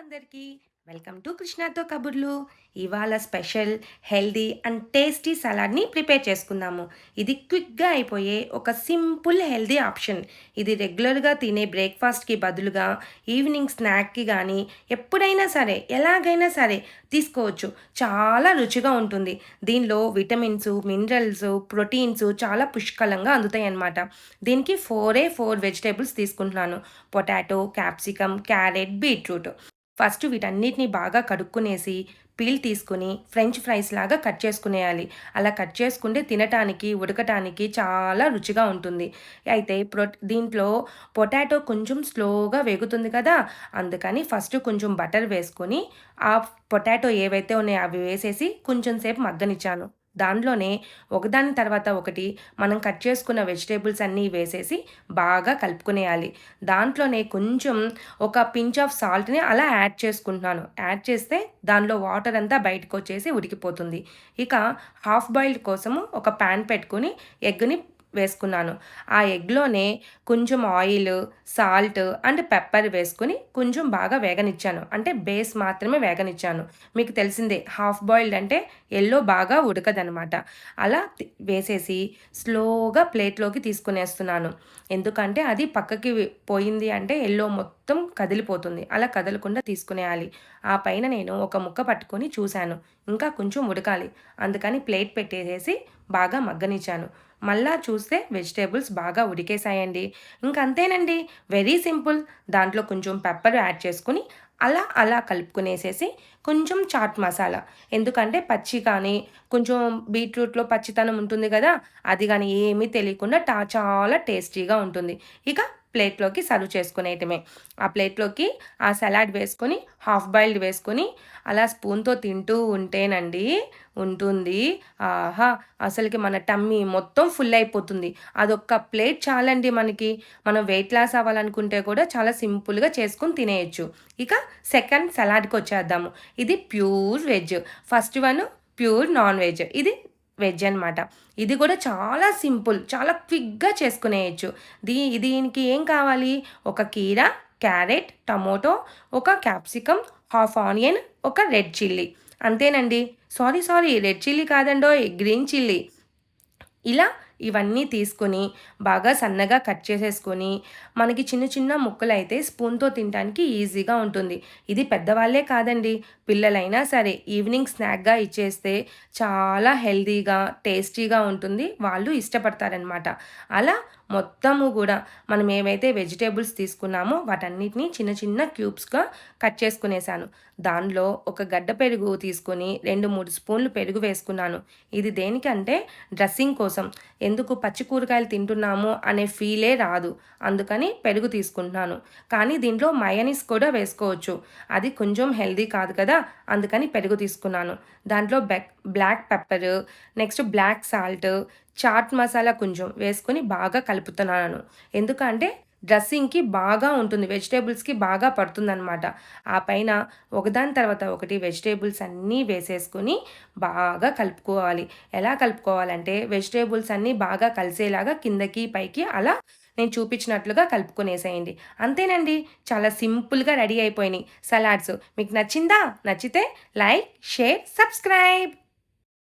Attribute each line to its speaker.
Speaker 1: అందరికీ welcome to కృష్ణాతో కబుర్లు. ఇవాళ స్పెషల్ హెల్దీ అండ్ టేస్టీ సలాడ్ని ప్రిపేర్ చేసుకుందాము. ఇది క్విక్గా అయిపోయే ఒక సింపుల్ హెల్దీ ఆప్షన్. ఇది రెగ్యులర్గా తినే బ్రేక్ఫాస్ట్కి బదులుగా ఈవినింగ్ స్నాక్కి కానీ ఎప్పుడైనా సరే ఎలాగైనా సరే తీసుకోవచ్చు. చాలా రుచిగా ఉంటుంది. దీనిలో విటమిన్స్, మినరల్స్, ప్రోటీన్స్ చాలా పుష్కలంగా అందుతాయి అన్నమాట. దీనికి ఫోర్ వెజిటేబుల్స్ తీసుకుంటున్నాను. Potato, capsicum, carrot, beetroot. First వీటన్నిటిని బాగా కడుక్కునేసి పీల్ తీసుకుని ఫ్రెంచ్ ఫ్రైస్ లాగా కట్ చేసుకునేయాలి. అలా కట్ చేసుకుంటే తినటానికి, ఉడకటానికి చాలా రుచిగా ఉంటుంది. అయితే దీంట్లో పొటాటో కొంచెం స్లోగా వేగుతుంది కదా! అందుకని ఫస్ట్ కొంచెం బటర్ వేసుకొని, ఆ పొటాటో ఏవైతే ఉన్నాయో అవి వేసేసి కొంచెం సేపు మగ్గనిచ్చాను. దాంట్లోనే ఒకదాని తర్వాత ఒకటి మనం కట్ చేసుకున్న వెజిటబుల్స్ అన్నీ వేసేసి బాగా కలుపుకునేయాలి. దాంట్లోనే కొంచెం ఒక పించ్ ఆఫ్ సాల్ట్‌ని అలా యాడ్ చేసుకుంటున్నాను. యాడ్ చేస్తే దానిలో వాటర్ అంతా బయటకొచ్చేసి ఉడికిపోతుంది. ఇక హాఫ్ బాయిల్డ్ కోసము ఒక పాన్ పెట్టుకొని ఎగ్‌ని వేసుకున్నాను. ఆ ఎగ్‌లోనే కొంచెం ఆయిల్, సాల్ట్ అండ్ పెప్పర్ వేసుకొని కొంచెం బాగా వేగనిచ్చాను. అంటే బేస్ మాత్రమే వేగనిచ్చాను. మీకు తెలిసిందే హాఫ్ బాయిల్డ్ అంటే యెల్లో బాగా ఉడకదనమాట. అలా వేసేసి స్లోగా ప్లేట్‌లోకి తీసుకునేస్తున్నాను. ఎందుకంటే అది పక్కకి పోయింది అంటే యెల్లో మొత్తం కదిలిపోతుంది. అలా కదలకుండా తీసుకునేయాలి. ఆ పైన నేను ఒక ముక్క పట్టుకొని చూశాను. ఇంకా కొంచెం ఉడకాలి. అందుకని ప్లేట్ పెట్టేసేసి బాగా మగ్గనిచ్చాను. మళ్ళా చూస్తే వెజిటబుల్స్ బాగా ఉడికేసాయండి. ఇంకంతేనండి. Very simple. దాంట్లో కొంచెం పెప్పర్ యాడ్ చేసుకొని అలా కలుపుకునేసేసి కొంచెం చాట్ మసాలా. ఎందుకంటే పచ్చి కానీ కొంచెం బీట్రూట్‌లో పచ్చితనం ఉంటుంది గదా! అది గాని ఏమీ తెలియకుండా చాలా టేస్టీగా ఉంటుంది. ఇక ప్లేట్‌లోకి సర్వ్ చేసుకునేయటమే. ఆ ప్లేట్‌లోకి ఆ సలాడ్ వేసుకొని, హాఫ్ బాయిల్డ్ వేసుకొని, అలా స్పూన్‌తో తింటూ ఉంటేనండి ఉంటుంది. ఆహా! అసలకి మన టమ్మీ మొత్తం ఫుల్ అయిపోతుంది. అదొక్క ప్లేట్ చాలండి మనకి. మనం వెయిట్ లాస్ అవ్వాలనుకుంటే కూడా చాలా సింపుల్‌గా చేసుకొని తినేయొచ్చు. ఇక సెకండ్ సలాడ్‌కొచ్చేద్దాము. ఇది pure veg. First one pure non veg. ఇది వెజ్ అనమాట. ఇది కూడా చాలా సింపుల్. చాలా క్విక్‌గా చేసుకునేయొచ్చు. దీనికి ఏం కావాలి? ఒక కీర, క్యారెట్, టమోటో, ఒక క్యాప్సికమ్, హాఫ్ ఆనియన్, ఒక రెడ్ చిల్లీ. అంతేనండి. సారీ రెడ్ చిల్లీ కాదండోయ్! Green chilli. ఇలా ఇవన్నీ తీసుకొని బాగా సన్నగా కట్ చేసేసుకొని మనకి చిన్న చిన్న ముక్కలైతే స్పూన్‌తో తినటానికి ఈజీగా ఉంటుంది. ఇది పెద్దవాళ్ళే కాదండి, పిల్లలైనా సరే ఈవినింగ్ స్నాక్‌గా ఇచ్చేస్తే చాలా హెల్తీగా, టేస్టీగా ఉంటుంది. వాళ్ళు ఇష్టపడతారనమాట. అలా మొత్తము గూడా మనం ఏవైతే వెజిటబుల్స్ తీసుకున్నామో వాటన్నిటిని చిన్న చిన్న క్యూబ్స్‌గా కట్ చేసుకునేసాను. దానిలో ఒక గడ్డ పెరుగు తీసుకొని 2, 3 స్పూన్లు పెరుగు వేసుకున్నాను. ఇది దేనికంటే డ్రెస్సింగ్ కోసం. ఎందుకు పచ్చి కూరగాయలు తింటున్నాము అనే ఫీలే రాదు. అందుకని పెరుగు తీసుకుంటున్నాను. కానీ దీంట్లో మయోనీస్ కూడా వేసుకోవచ్చు. అది కొంచెం హెల్తీ కాదు కదా! అందుకని పెరుగు తీసుకున్నాను. దాంట్లో black pepper, next black salt, chaat masala కొంచెం వేసుకొని బాగా కలుపుతున్నాను. ఎందుకంటే డ్రెస్సింగ్‌కి బాగా ఉంటుంది. వెజిటబుల్స్‌కి బాగా పడుతుందనమాట. ఆ పైన ఒకదాని తర్వాత ఒకటి వెజిటబుల్స్ అన్నీ వేసేసుకొని బాగా కలుపుకోవాలి. ఎలా కలుపుకోవాలంటే వెజిటబుల్స్ అన్నీ బాగా కలిసేలాగా కిందకి, పైకి అలా నేను చూపించినట్లుగా కలుపుకొనేసేయండి. అంతేనండి. చాలా సింపుల్‌గా రెడీ అయిపోయినాయి సలాడ్స్. మీకు నచ్చిందా? నచ్చితే లైక్, షేర్, సబ్స్క్రైబ్.